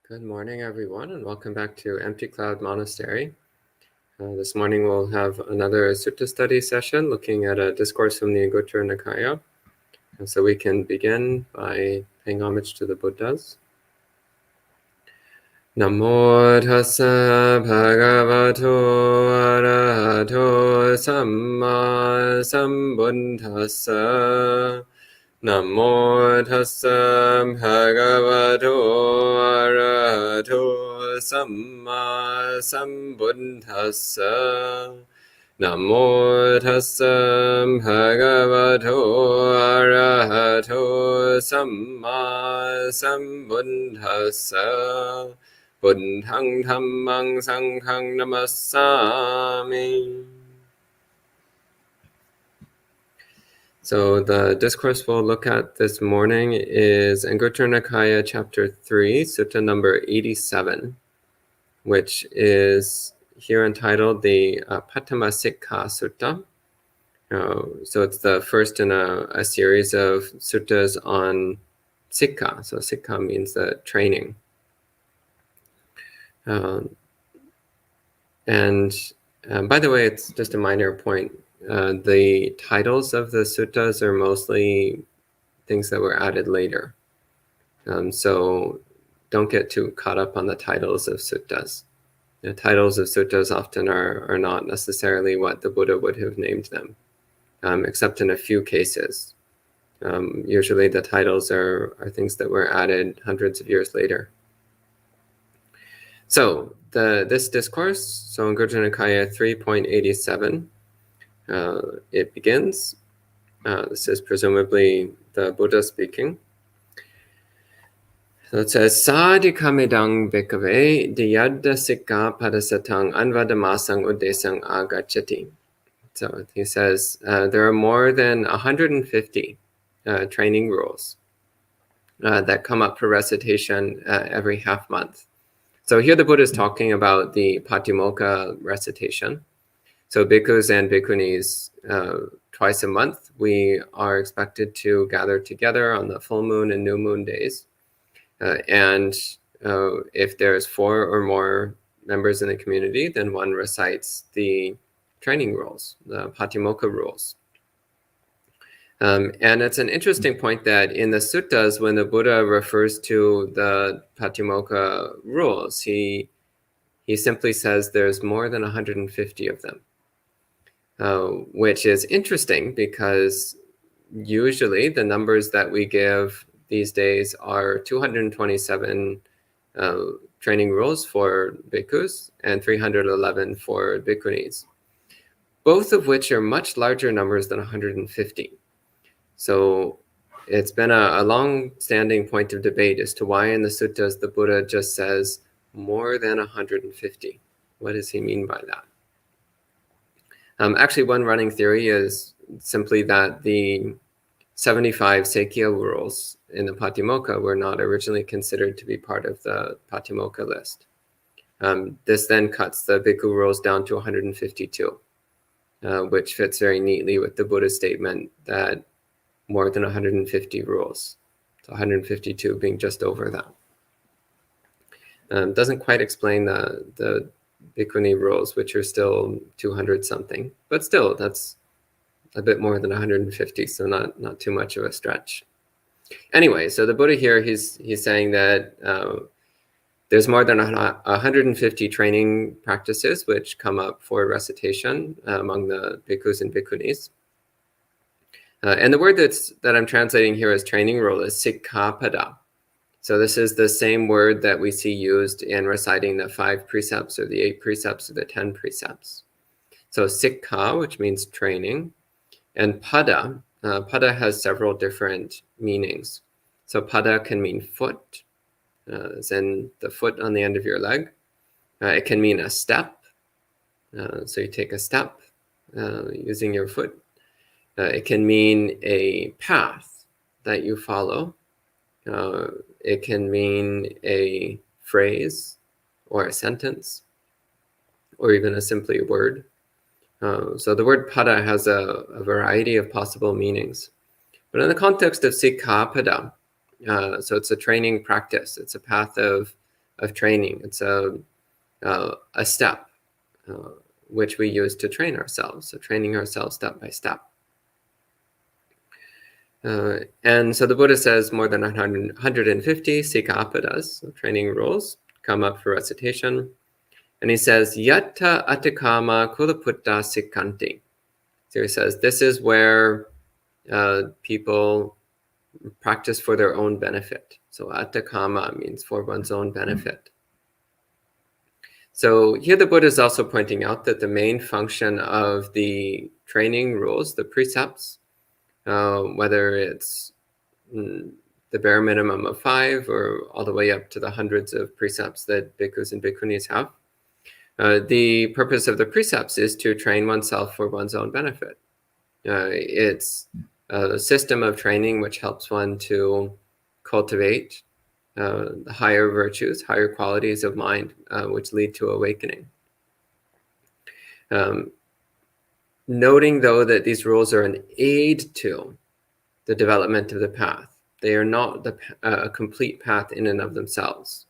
Good morning, everyone, and welcome back to Empty Cloud Monastery. This morning we'll have another sutta study session looking at a discourse from the Anguttara Nikaya. And so we can begin by paying homage to the Buddhas. Namo tassa bhagavato arahato samma sambuddhassa. Namo tassa bhagavato arahato samma sambuddhassa. Namo tassa bhagavato arahato samma sambuddhassa. Buddhang dhammang sanghang namassami. So the discourse we'll look at this morning is Anguttara Nikaya chapter 3, sutta number 87, which is here entitled the Pathamasikkha Sutta. So it's the first in a series of suttas on Sikha. So Sikha means the training. And by the way, it's just a minor point. The titles of the suttas are mostly things that were added later. So don't get too caught up on the titles of suttas. The titles of suttas often are not necessarily what the Buddha would have named them, except in a few cases. Usually the titles are things that were added hundreds of years later. So this discourse, so Anguttara Nikaya 3.87, it begins. This is presumably the Buddha speaking. So it says, Sadhikamidang bhikkhave diyadda sikha padasatang anvadamasang uddesang agachati. So he says, there are more than 150 training rules that come up for recitation every half month. So here the Buddha is talking about the Patimokkha recitation. So bhikkhus and bhikkhunis, twice a month, we are expected to gather together on the full moon and new moon days. And if there's 4 or more members in the community, then one recites the training rules, the Patimokkha rules. And it's an interesting point that in the suttas, when the Buddha refers to the Patimokkha rules, he simply says there's more than 150 of them, which is interesting because usually the numbers that we give these days are 227 training rules for bhikkhus and 311 for bhikkhunis, both of which are much larger numbers than 150. So it's been a long-standing point of debate as to why in the suttas the Buddha just says more than 150. What does he mean by that? Actually, one running theory is simply that the 75 Sekya rules in the Patimokkha were not originally considered to be part of the Patimokkha list. This then cuts the bhikkhu rules down to 152, which fits very neatly with the Buddha's statement that more than 150 rules, so 152 being just over that. Doesn't quite explain the bhikkhuni rules, which are still 200 something, but still that's a bit more than 150, so not too much of a stretch. Anyway, so the Buddha here, he's saying that there's more than 150 training practices which come up for recitation among the bhikkhus and bhikkhunis. And the word that I'm translating here as training rule is sikkhapada. So this is the same word that we see used in reciting the 5 precepts or the 8 precepts or the 10 precepts. So sikkha, which means training, and pada. Pada has several different meanings. So pada can mean foot, as in the foot on the end of your leg. It can mean a step. So you take a step using your foot. It can mean a path that you follow. It can mean a phrase or a sentence or even a simply word. So the word pada has a variety of possible meanings. But in the context of sikkhapada, so it's a training practice. It's a path of training. It's a step which we use to train ourselves. So training ourselves step by step. And so the Buddha says more than 150 Sikapadas, so training rules, come up for recitation. And he says, Yatta Atikama Kulaputta Sikanti. So he says, this is where people practice for their own benefit. So Atikama means for one's own benefit. So here the Buddha is also pointing out that the main function of the training rules, the precepts, whether it's the bare minimum of 5 or all the way up to the hundreds of precepts that bhikkhus and bhikkhunis have, the purpose of the precepts is to train oneself for one's own benefit. It's a system of training which helps one to cultivate the higher virtues, higher qualities of mind, which lead to awakening. Noting, though, that these rules are an aid to the development of the path. They are not a complete path in and of themselves.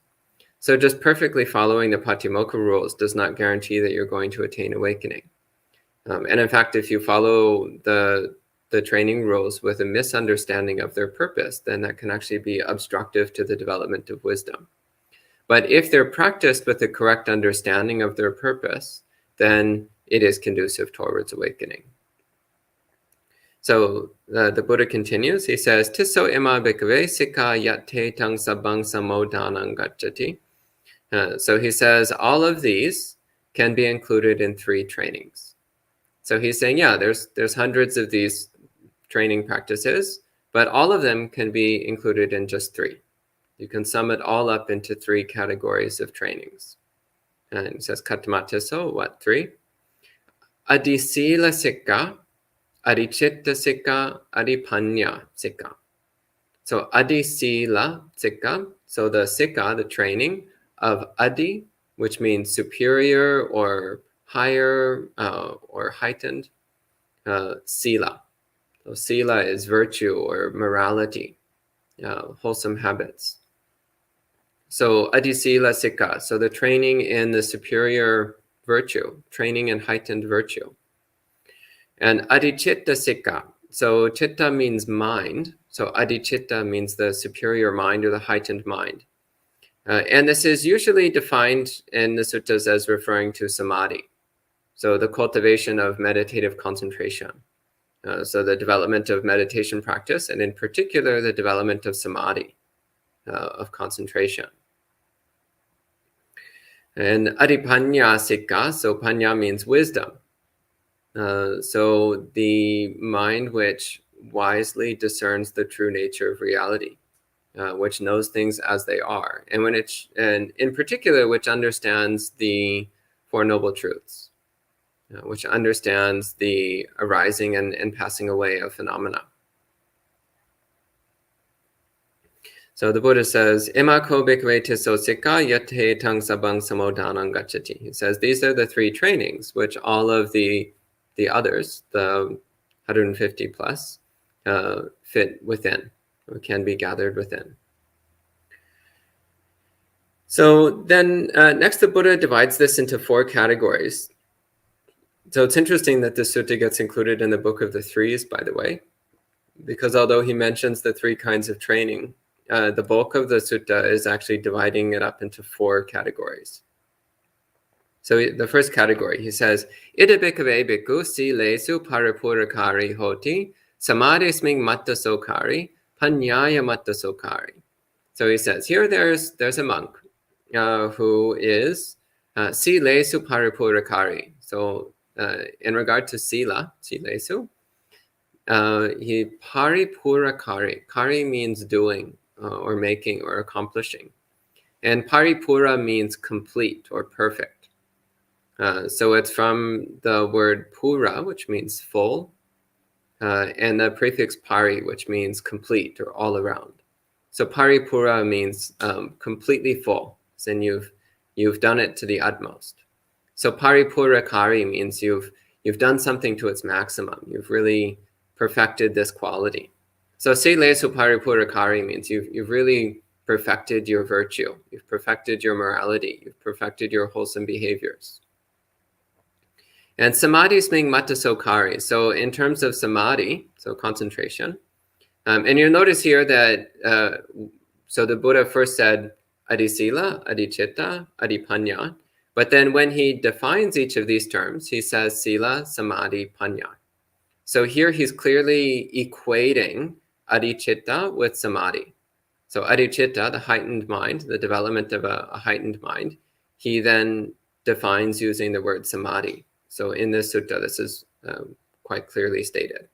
So just perfectly following the Patimokkha rules does not guarantee that you're going to attain awakening. And in fact, if you follow the training rules with a misunderstanding of their purpose, then that can actually be obstructive to the development of wisdom. But if they're practiced with the correct understanding of their purpose, then it is conducive towards awakening. So the Buddha continues. He says, Tisso ima bhikkhave sikha yatte tang sabang samodanang gacchati. So he says all of these can be included in 3 trainings. So he's saying, yeah, there's hundreds of these training practices, but all of them can be included in just 3. You can sum it all up into 3 categories of trainings. And it says, Katamatiso, what, 3? Adisila sikha, Adichitta sikha, Adipanya sikha. So Adisila sikha, so the sikha, the training of Adi, which means superior or higher or heightened, sila. So sila is virtue or morality, wholesome habits. So adisila sikha, so the training in the superior virtue, training in heightened virtue. And adichitta sikha, so chitta means mind, so adichitta means the superior mind or the heightened mind. And this is usually defined in the suttas as referring to samadhi, so the cultivation of meditative concentration. So the development of meditation practice, and in particular, the development of samadhi, of concentration. And adipanya sikha, so panya means wisdom. So the mind which wisely discerns the true nature of reality, which knows things as they are, and in particular, which understands the Four Noble Truths, which understands the arising and passing away of phenomena. So the Buddha says, Imako bhikkhave tisso sikha yate tang sabang samodanang gacchati. He says, these are the 3 trainings, which all of the others, the 150 plus, fit within, or can be gathered within. So then next the Buddha divides this into 4 categories. So it's interesting that this sutta gets included in the Book of the Threes, by the way, because although he mentions the 3 kinds of training, the bulk of the sutta is actually dividing it up into 4 categories. So the first category, he says, Ida bhikkhave bhikkhu silesu paripurakari hoti, samadhisming matta sokari, panyaya matta sokari. So he says, here there's a monk who is silesu paripurakari. So in regard to sila, silesu, he paripurakari. Kari means doing or making or accomplishing. And paripura means complete or perfect. So it's from the word pura, which means full, and the prefix pari, which means complete or all around. So paripura means completely full, and you've done it to the utmost. So paripurakari means you've done something to its maximum. You've really perfected this quality. So silesu paripurakari means you've really perfected your virtue, you've perfected your morality, you've perfected your wholesome behaviors. And samadhi is being mattasokari. So in terms of samadhi, so concentration, and you'll notice here that, so the Buddha first said adisila, adichitta, adipanya, but then when he defines each of these terms, he says sila, samadhi, panya. So here he's clearly equating adichitta with samadhi. So adichitta, the heightened mind, the development of a heightened mind, he then defines using the word samadhi. So in this sutta, this is quite clearly stated.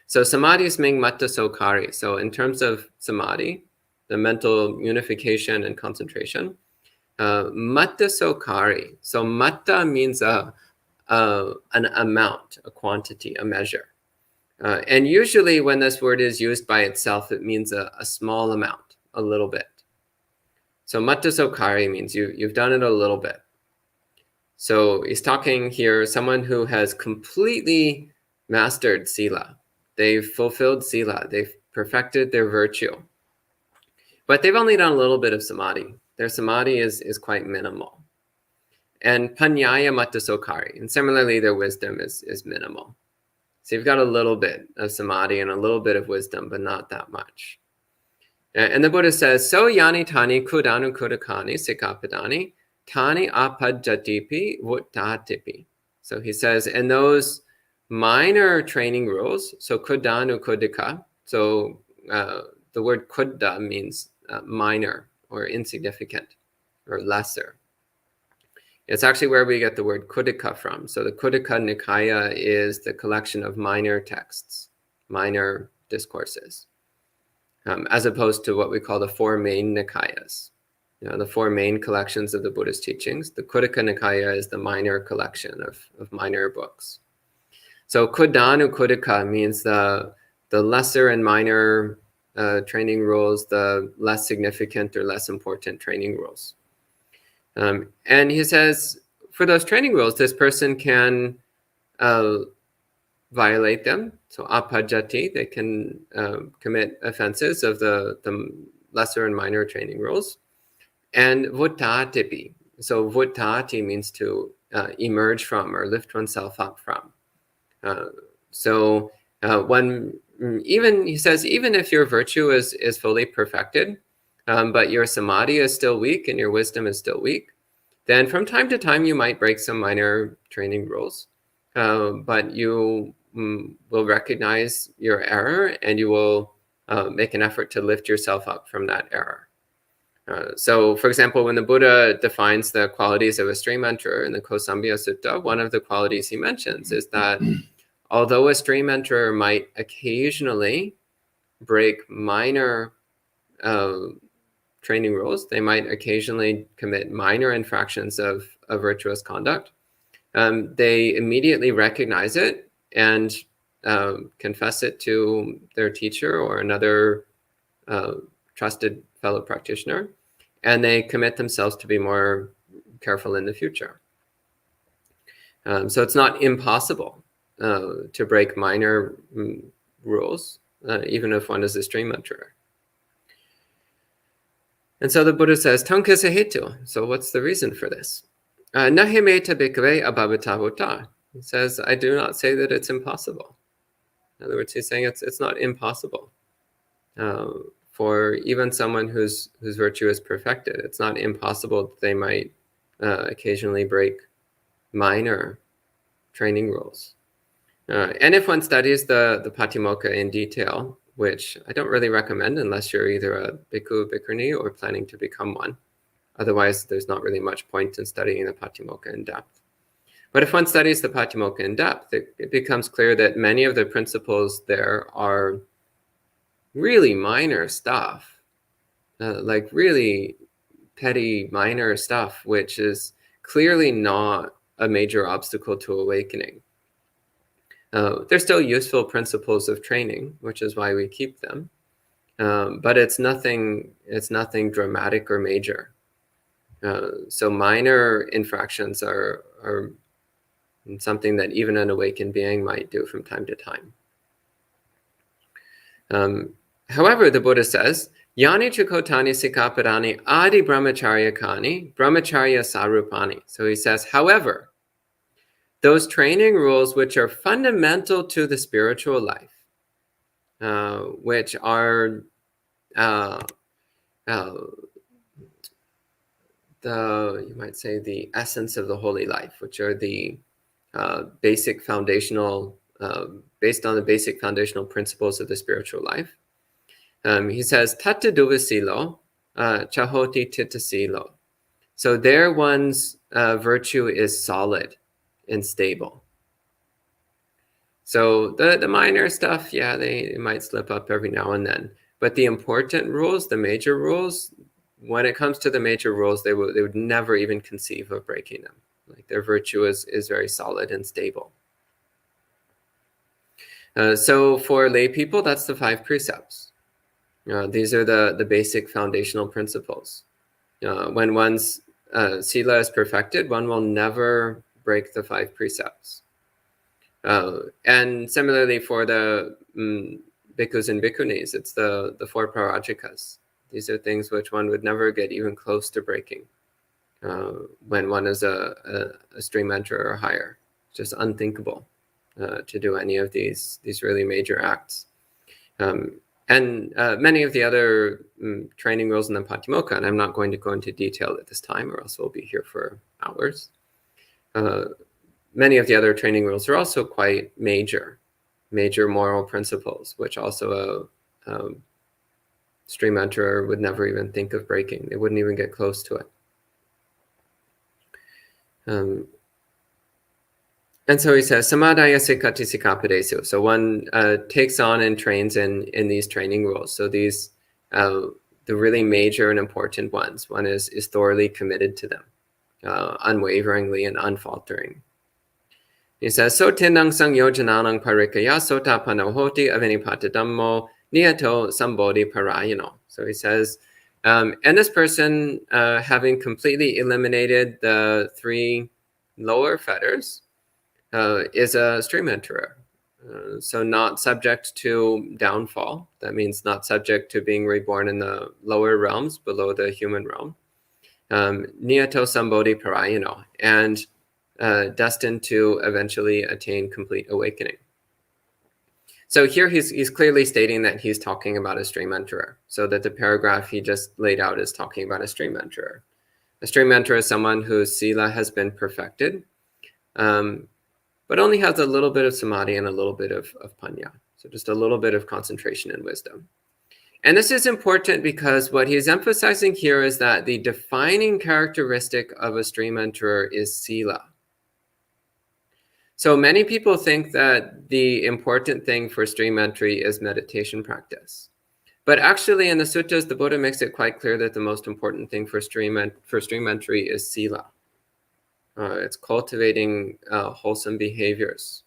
So samadhi is being mattasokari. So in terms of samadhi, the mental unification and concentration, mattasokari. So matta means an amount, a quantity, a measure. And usually when this word is used by itself, it means a small amount, a little bit. So mattasokari means you've done it a little bit. So he's talking here, someone who has completely mastered sila. They've fulfilled sila. They've perfected their virtue. But they've only done a little bit of samadhi. Their samadhi is quite minimal. And panyaya mattasokari. And similarly, their wisdom is minimal. So you've got a little bit of samadhi and a little bit of wisdom, but not that much. And the Buddha says, so yani tani kudanu kudakani sikapadani tani apajjatipi vuttatipi. So he says, and those minor training rules, so kudanu kudika, so the word kudda means minor or insignificant or lesser. It's actually where we get the word kudika from. So the Kudika Nikaya is the collection of minor texts, minor discourses, as opposed to what we call the four main Nikayas. The four main collections of the Buddhist teachings. The Kudika Nikaya is the minor collection of minor books. So Kudanu Kudika means the lesser and minor training rules, the less significant or less important training rules. And he says, for those training rules, this person can violate them. So apajjati, they can commit offenses of the lesser and minor training rules. And vuttatipi. So vuttati means to emerge from or lift oneself up from. He says, even if your virtue is fully perfected, but your samadhi is still weak and your wisdom is still weak, then from time to time you might break some minor training rules, but you will recognize your error and you will make an effort to lift yourself up from that error. So, for example, when the Buddha defines the qualities of a stream enterer in the Kosambhya Sutta, one of the qualities he mentions is that although a stream enterer might occasionally break minor training rules, they might occasionally commit minor infractions of virtuous conduct, they immediately recognize it and confess it to their teacher or another trusted fellow practitioner, and they commit themselves to be more careful in the future. So it's not impossible to break minor rules, even if one is a stream enterer. And so the Buddha says, Tankasa hetu. So what's the reason for this? Nahimeta bhikkhave abhavatavutta. He says, I do not say that it's impossible. In other words, he's saying it's not impossible for even someone whose virtue is perfected. It's not impossible that they might occasionally break minor training rules. And if one studies the Patimokkha in detail, which I don't really recommend unless you're either a bhikkhu, bhikkhuni, or planning to become one. Otherwise, there's not really much point in studying the Patimokkha in depth. But if one studies the Patimokkha in depth, it becomes clear that many of the principles there are really minor stuff, like really petty minor stuff, which is clearly not a major obstacle to awakening. They're still useful principles of training, which is why we keep them. But it's nothing dramatic or major. So minor infractions are something that even an awakened being might do from time to time. However, the Buddha says, Yani chukotani sikapadani adi brahmacharya kani, brahmacharya sarupani. So he says, however, those training rules which are fundamental to the spiritual life, which are you might say, the essence of the holy life, which are the basic foundational, based on the basic foundational principles of the spiritual life. He says, Tatta duvasilo, chahoti titasilo. So there one's virtue is solid and stable. So the minor stuff, yeah, they might slip up every now and then. But the important rules, the major rules, when it comes to the major rules, they would never even conceive of breaking them. Like their virtue is very solid and stable. So for lay people, that's the 5 precepts. These are the basic foundational principles. When one's sila is perfected, one will never break the 5 precepts. And similarly for the bhikkhus and bhikkhunis, it's the 4 parajikas. These are things which one would never get even close to breaking when one is a stream enterer or higher. It's just unthinkable to do any of these really major acts. And many of the other training rules in the Patimokkha, and I'm not going to go into detail at this time, or else we'll be here for hours. Many of the other training rules are also quite major moral principles, which also a stream enterer would never even think of breaking. They wouldn't even get close to it. And so he says, samadhaya sikati sikapadesu. So one takes on and trains in these training rules. So these, the really major and important ones, one is thoroughly committed to them, unwaveringly and unfaltering. He says, so tindang sang yojananang parikaya sota panohoti avinipatadammo niyato sambodhi parayano. So he says, and this person, having completely eliminated the 3 lower fetters, is a stream enterer. So not subject to downfall. That means not subject to being reborn in the lower realms below the human realm. Niyato sambodhi parayano. And destined to eventually attain complete awakening. So here he's clearly stating that he's talking about a stream enterer. So that the paragraph he just laid out is talking about a stream enterer. A stream enterer is someone whose sila has been perfected, but only has a little bit of samadhi and a little bit of panya. So just a little bit of concentration and wisdom. And this is important because what he's emphasizing here is that the defining characteristic of a stream enterer is sila. So many people think that the important thing for stream entry is meditation practice. But actually in the suttas, the Buddha makes it quite clear that the most important thing for stream entry is sila. It's cultivating wholesome behaviors.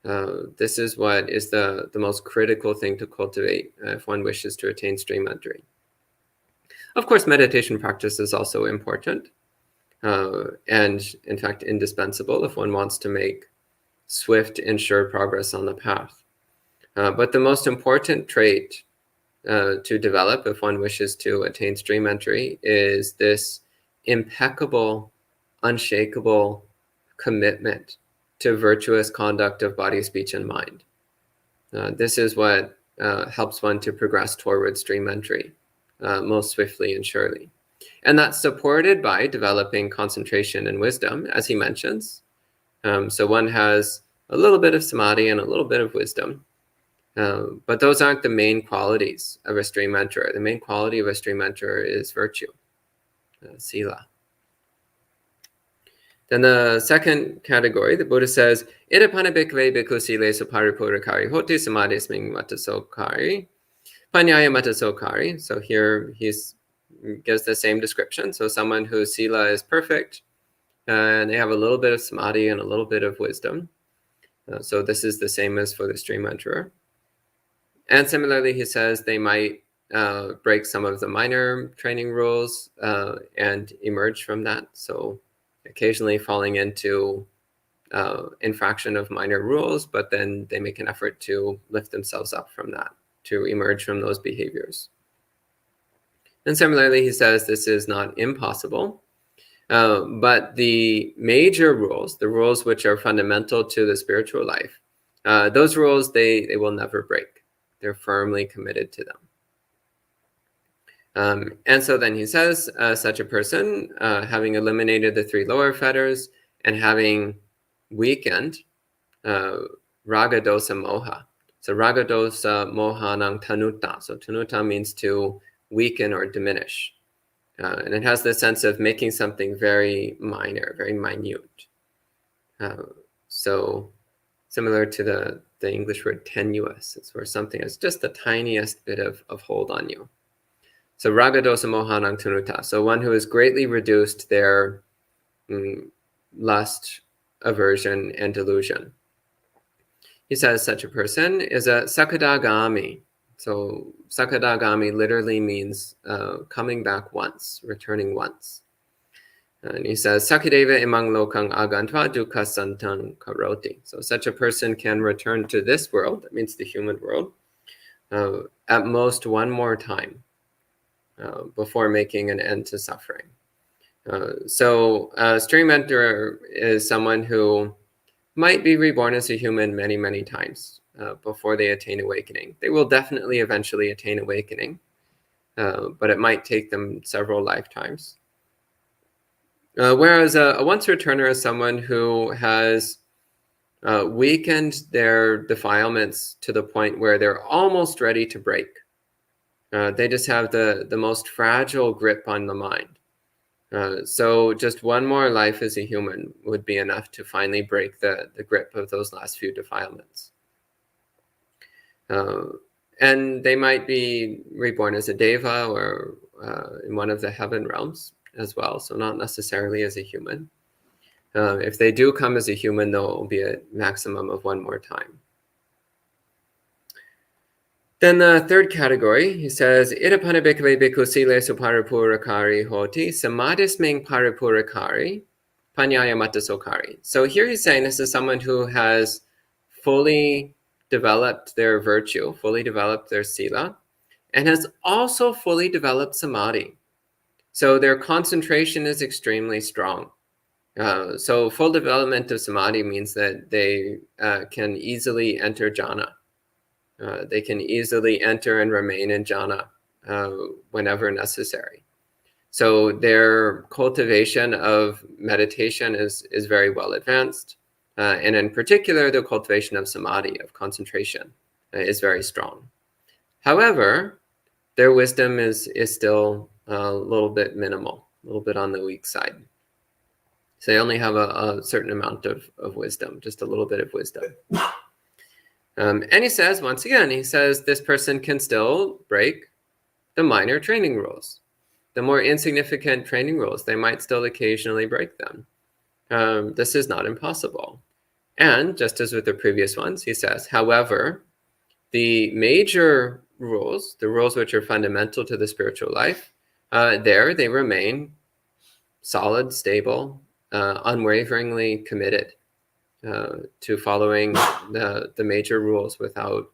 This is what is the most critical thing to cultivate if one wishes to attain stream entry. Of course, meditation practice is also important and in fact indispensable if one wants to make swift and sure progress on the path. But the most important trait to develop if one wishes to attain stream entry is this impeccable, unshakable commitment to virtuous conduct of body, speech, and mind. This is what helps one to progress toward stream entry most swiftly and surely. And that's supported by developing concentration and wisdom, as he mentions. So one has a little bit of samadhi and a little bit of wisdom, but those aren't the main qualities of a stream enterer. The main quality of a stream enterer is virtue, sila. Then the second category, the Buddha says, Itapana bhikkhave bhikkhu sile suparipurikari hoti samadhisming matasokari, panyaya matasokari. So here he gives the same description. So someone whose sila is perfect, and they have a little bit of samadhi and a little bit of wisdom. So this is the same as for the stream enterer. And similarly, he says they might break some of the minor training rules and emerge from that. So occasionally falling into infraction of minor rules, but then they make an effort to lift themselves up from that, to emerge from those behaviors. And similarly, he says this is not impossible, but the major rules, the rules which are fundamental to the spiritual life, those rules, they will never break. They're firmly committed to them. And so then he says, such a person, having eliminated the three lower fetters and having weakened raga dosa moha. So raga dosa mohanang tanuta. So tanuta means to weaken or diminish. And it has the sense of making something very minor, very minute. So similar to the English word tenuous. It's where something has just the tiniest bit of hold on you. So raga dosa mohanang tanuta. So one who has greatly reduced their lust, aversion, and delusion. He says such a person is a sakadagami. So sakadagami literally means coming back once, returning once. And he says, Sakadeva imang lokang agantva dukkha santang karoti. So such a person can return to this world, that means the human world, at most one more time before making an end to suffering. So a stream enterer is someone who might be reborn as a human many, many times before they attain awakening. They will definitely eventually attain awakening, but it might take them several lifetimes. Whereas a once returner is someone who has weakened their defilements to the point where they're almost ready to break. They just have the most fragile grip on the mind. So just one more life as a human would be enough to finally break the grip of those last few defilements. And they might be reborn as a deva or in one of the heaven realms as well, so not necessarily as a human. If they do come as a human, though, it will be a maximum of one more time. Then the third category, he says, Itapana bhikkhave bhikkhu silesu paripurakari hoti, samadhisming paripurakari, panyaya matasokari. So here he's saying this is someone who has fully developed their virtue, fully developed their sila, and has also fully developed samadhi. So their concentration is extremely strong. So full development of samadhi means that they can easily enter jhana. They can easily enter and remain in jhana whenever necessary. So their cultivation of meditation is very well advanced. And in particular, the cultivation of samadhi, of concentration, is very strong. However, their wisdom is still a little bit minimal, a little bit on the weak side. So they only have a certain amount of wisdom, just a little bit of wisdom. And he says, once again, he says this person can still break the minor training rules. The more insignificant training rules, they might still occasionally break them. This is not impossible. And just as with the previous ones, he says, however, the major rules, the rules which are fundamental to the spiritual life, they remain solid, stable, unwaveringly committed to following the major rules without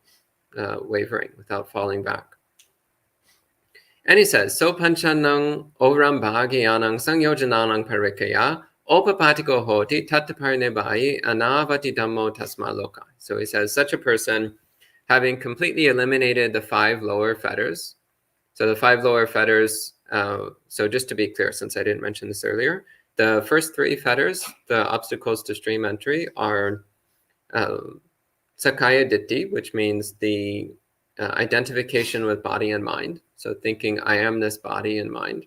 wavering, without falling back. And he says, so panchanang oram bhagyanang sangyojananang parikaya opapatiko hoti tattaparnebhai anavati dhammo tasma loka. So he says, such a person, having completely eliminated the 5 lower fetters. So the 5 lower fetters, so just to be clear, since I didn't mention this earlier, the first 3 fetters, the obstacles to stream entry, are Sakaya Ditti, which means the identification with body and mind. So thinking, I am this body and mind.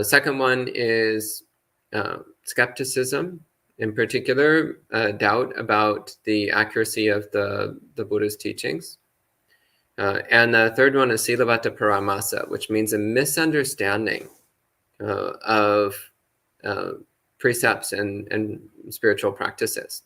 Second one is skepticism, in particular, doubt about the accuracy of the Buddha's teachings. And the third one is Silavata Paramasa, which means a misunderstanding of precepts and spiritual practices.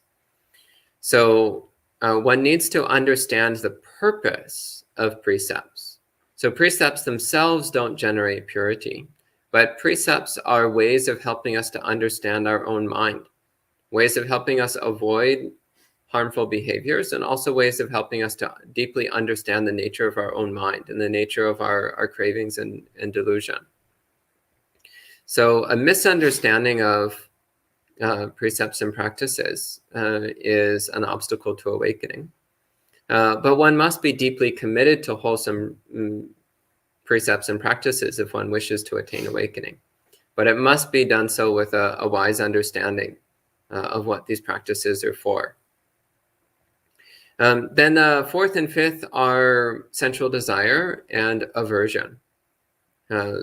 So one needs to understand the purpose of precepts. So precepts themselves don't generate purity, but precepts are ways of helping us to understand our own mind, ways of helping us avoid harmful behaviors, and also ways of helping us to deeply understand the nature of our own mind and the nature of our cravings and delusion. So a misunderstanding of precepts and practices is an obstacle to awakening. But one must be deeply committed to wholesome precepts and practices if one wishes to attain awakening. But it must be done so with a wise understanding of what these practices are for. Then the fourth and fifth are sensual desire and aversion.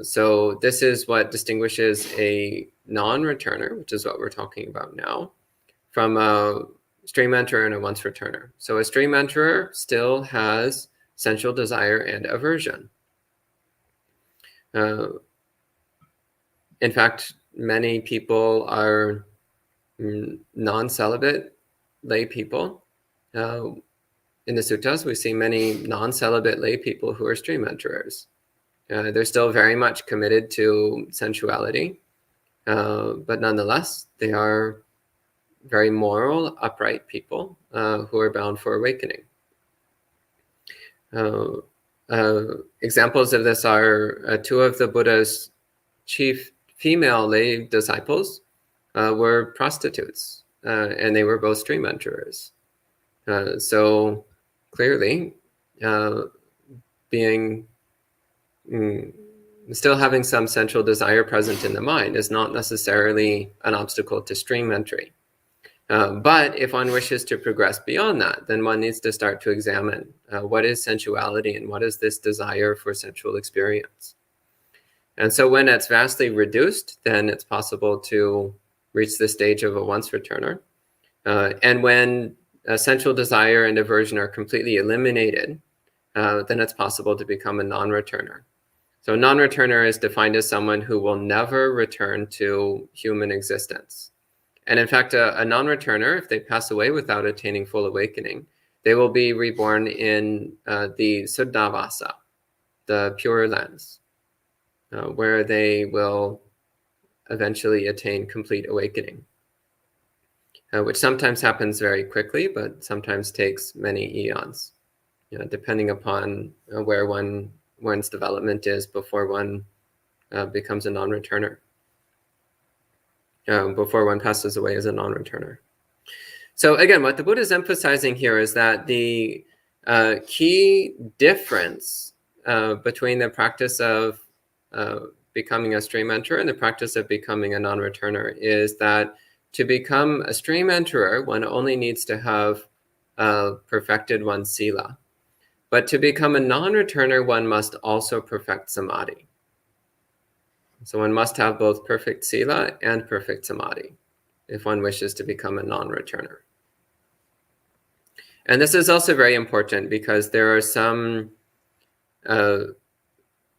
So this is what distinguishes a non-returner, which is what we're talking about now, from a stream enterer and a once returner. So a stream enterer still has sensual desire and aversion. In fact, many people are non-celibate lay people. In the suttas, we see many non-celibate lay people who are stream enterers. They're still very much committed to sensuality, but nonetheless, they are very moral, upright people who are bound for awakening. Examples of this are two of the Buddha's chief female lay disciples were prostitutes, and they were both stream enterers. So clearly, still having some sensual desire present in the mind is not necessarily an obstacle to stream entry. But if one wishes to progress beyond that, then one needs to start to examine what is sensuality and what is this desire for sensual experience. And so when it's vastly reduced, then it's possible to reach the stage of a once returner. And when sensual desire and aversion are completely eliminated, then it's possible to become a non-returner. So a non-returner is defined as someone who will never return to human existence. And in fact, a non-returner, if they pass away without attaining full awakening, they will be reborn in the Suddhavasa, the pure lands, where they will eventually attain complete awakening, which sometimes happens very quickly, but sometimes takes many eons, depending upon where one's development is before one becomes a non-returner. Before one passes away as a non-returner. So again, what the Buddha is emphasizing here is that the key difference between the practice of becoming a stream enterer and the practice of becoming a non-returner is that to become a stream enterer, one only needs to have perfected one's sila. But to become a non-returner, one must also perfect samadhi. So one must have both perfect sila and perfect samadhi if one wishes to become a non-returner. And this is also very important because there are some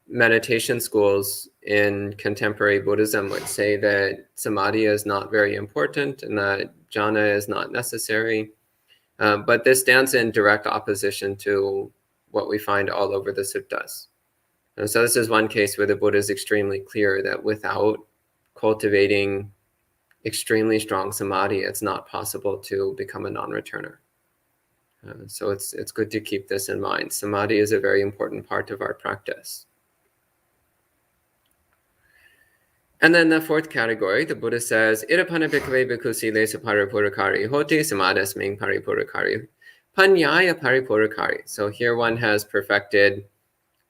meditation schools in contemporary Buddhism which say that samadhi is not very important and that jhana is not necessary. But this stands in direct opposition to what we find all over the suttas. And so this is one case where the Buddha is extremely clear that without cultivating extremely strong samadhi, it's not possible to become a non-returner. So it's good to keep this in mind. Samadhi is a very important part of our practice. And then the fourth category, the Buddha says, Irapana bhikkhave bhikkhu silesu paripurakari hoti samadhasming paripurakari panyaya paripurakari. So here one has perfected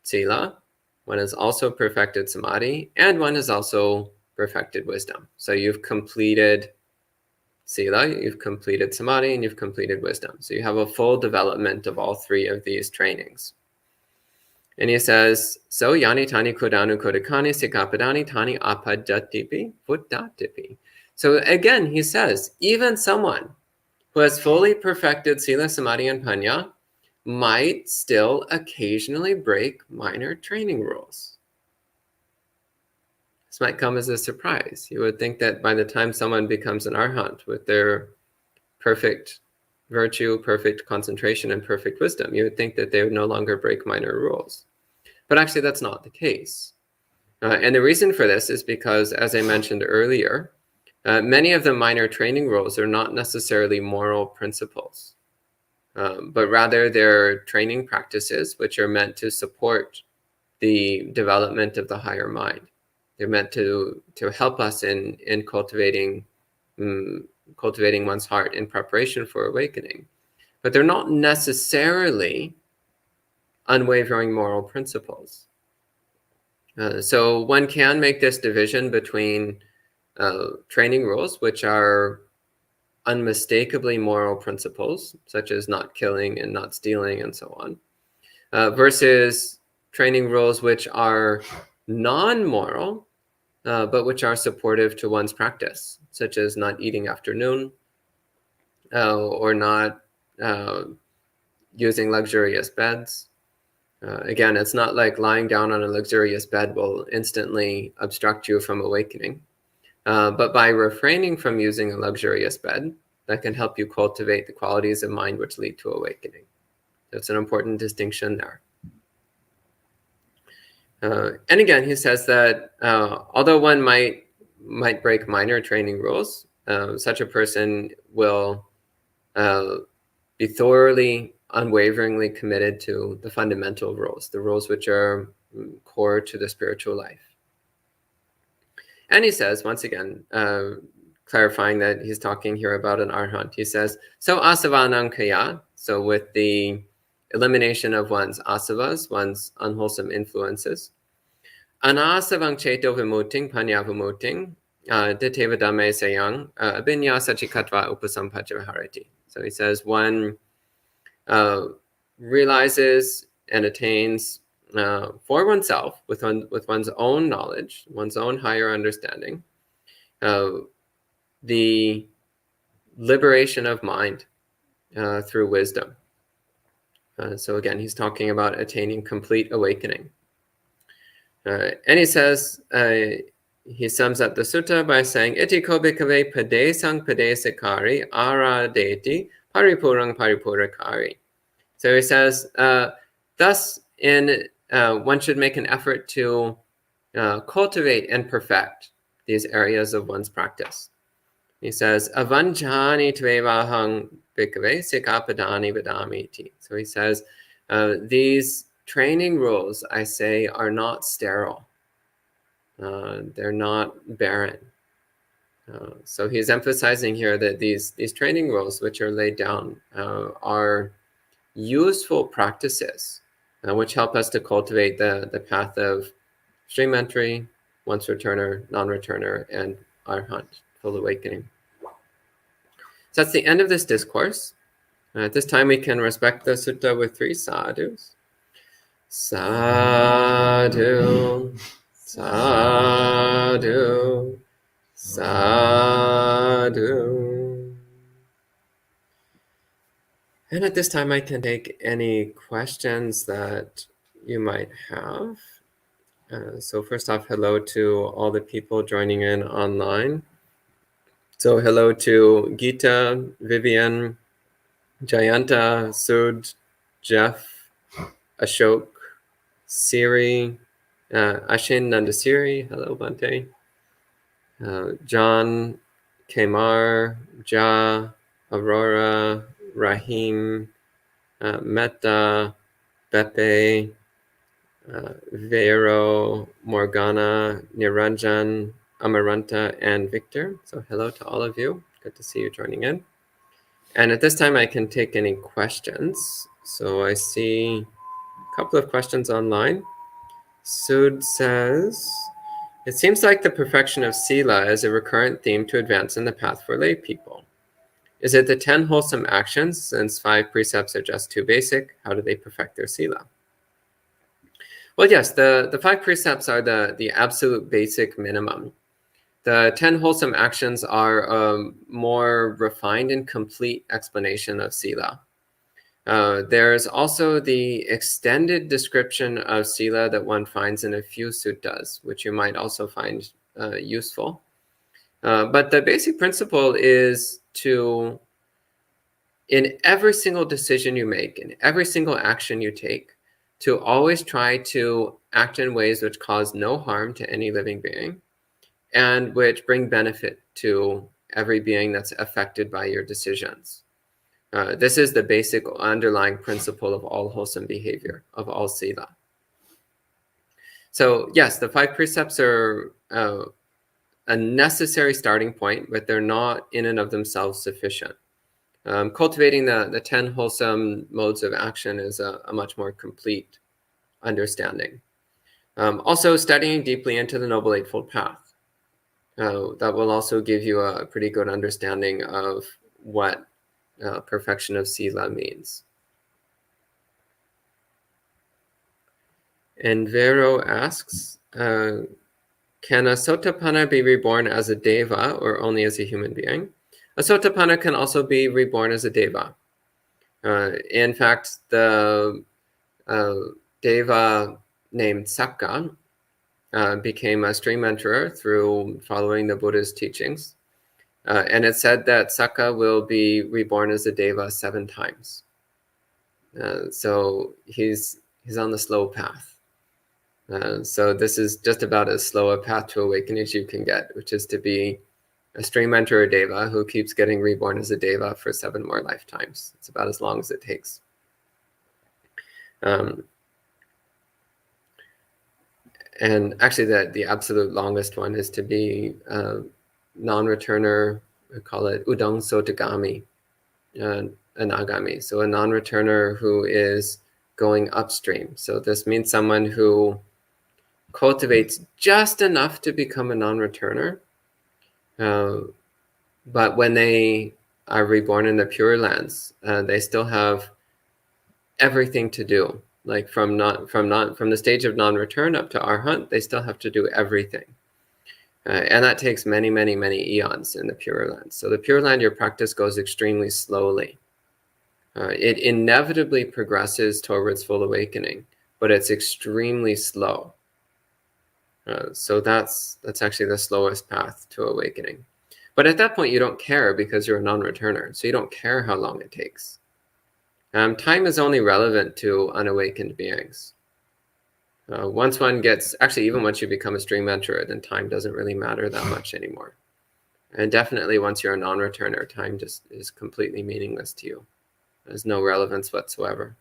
sila, one has also perfected samadhi, and one has also perfected wisdom. So you've completed sila, you've completed samadhi, and you've completed wisdom. So you have a full development of all three of these trainings. And he says, so yani tani kodanu kodakani sikapadani tani apadatipi buddhatipi. So again, he says, even someone who has fully perfected sila, samadhi, and panya might still occasionally break minor training rules. This might come as a surprise. You would think that by the time someone becomes an arhat with their perfect virtue, perfect concentration, and perfect wisdom, you would think that they would no longer break minor rules. But actually, that's not the case. And the reason for this is because, as I mentioned earlier, Many of the minor training rules are not necessarily moral principles, but rather they're training practices which are meant to support the development of the higher mind. They're meant to help us in cultivating one's heart in preparation for awakening. But they're not necessarily unwavering moral principles. So one can make this division between training rules, which are unmistakably moral principles, such as not killing and not stealing and so on, versus training rules which are non-moral, but which are supportive to one's practice, such as not eating after noon, or not using luxurious beds. Again, it's not like lying down on a luxurious bed will instantly obstruct you from awakening. But by refraining from using a luxurious bed, that can help you cultivate the qualities of mind which lead to awakening. That's an important distinction there. And again, he says that although one might break minor training rules, such a person will be thoroughly, unwaveringly committed to the fundamental rules, the rules which are core to the spiritual life. And he says, once again, clarifying that he's talking here about an arhat, he says, so asavanang kaya, so with the elimination of one's asavas, one's unwholesome influences, anasavang cheto vimuting, panya vimuting, diteva dame sayang, abinyasa chikatva upasampajavaharati. So he says, one realizes and attains for oneself, with one's own knowledge, one's own higher understanding, the liberation of mind through wisdom. So again, he's talking about attaining complete awakening. And he says, he sums up the sutta by saying, Iti ko bhikkhave padesang padesikari aradeti paripurang paripurakari. So he says, thus one should make an effort to cultivate and perfect these areas of one's practice. He says, avanjani tvevahang bhikkhave sikapadani vadamiti. So he says, these training rules, I say, are not sterile. They're not barren. So he's emphasizing here that these training rules, which are laid down, are useful practices, which help us to cultivate the path of stream entry, once returner, non-returner, and arhat, full awakening. So that's the end of this discourse. At this time, we can respect the sutta with 3 sadhus. Sadhu, sadhu, sadhu. And at this time, I can take any questions that you might have. So first off, hello to all the people joining in online. So hello to Gita, Vivian, Jayanta, Sud, Jeff, Ashok, Siri, Ashin Nandasiri, hello Bhante, John, Kemar, Ja, Aurora, Rahim, Metta, Bepe, Vero, Morgana, Niranjan, Amaranta, and Victor. So hello to all of you. Good to see you joining in. And at this time, I can take any questions. So I see a couple of questions online. Sud says, it seems like the perfection of sila is a recurrent theme to advance in the path for lay people. Is it the 10 wholesome actions? Since 5 precepts are just too basic, how do they perfect their sila? Well, yes, the 5 precepts are the absolute basic minimum. The 10 wholesome actions are a more refined and complete explanation of sila. There's also the extended description of sila that one finds in a few suttas, which you might also find useful. But the basic principle is to, in every single decision you make, in every single action you take, to always try to act in ways which cause no harm to any living being, and which bring benefit to every being that's affected by your decisions. This is the basic underlying principle of all wholesome behavior, of all sila. So yes, the 5 precepts are a necessary starting point, but they're not in and of themselves sufficient. Cultivating the 10 wholesome modes of action is a much more complete understanding. Also, studying deeply into the Noble Eightfold Path. That will also give you a pretty good understanding of what perfection of sila means. And Vero asks, can a Sotapanna be reborn as a deva or only as a human being? A Sotapanna can also be reborn as a deva. In fact, the deva named Sakka became a stream enterer through following the Buddha's teachings. And it's said that Sakka will be reborn as a deva 7 times. So he's on the slow path. So this is just about as slow a path to awakening as you can get, which is to be a stream enterer deva who keeps getting reborn as a deva for 7 more lifetimes. It's about as long as it takes. And actually the absolute longest one is to be a non-returner, we call it Udang Sotagami, an agami. So a non-returner who is going upstream. So this means someone who cultivates just enough to become a non-returner, but when they are reborn in the Pure Lands, they still have everything to do. Like from the stage of non-return up to arhat, they still have to do everything, and that takes many, many, many eons in the Pure Land. So the Pure Land, your practice goes extremely slowly. It inevitably progresses towards full awakening, but it's extremely slow. So that's actually the slowest path to awakening. But at that point, you don't care because you're a non-returner, so you don't care how long it takes. Time is only relevant to unawakened beings. Once one gets, actually even once you become a stream enterer, then time doesn't really matter that much anymore. And definitely once you're a non-returner, time just is completely meaningless to you. There's no relevance whatsoever.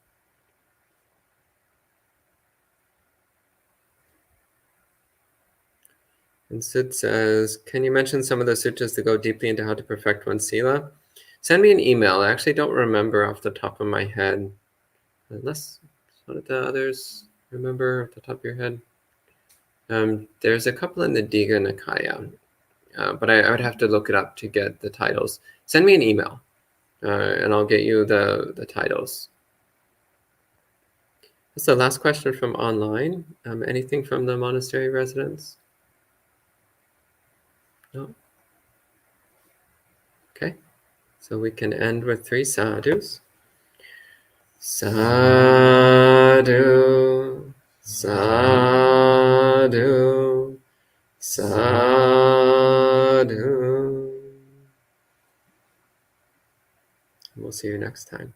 And Sid says, can you mention some of the sutras that go deeply into how to perfect one's sila? Send me an email. I actually don't remember off the top of my head. Unless one of the others remember off the top of your head. There's a couple in the Digha Nikaya, but I would have to look it up to get the titles. Send me an email, and I'll get you the titles. That's the last question from online. Anything from the monastery residents? No? Okay. So we can end with 3 sadhus. Sadhu, sadhu, sadhu. We'll see you next time.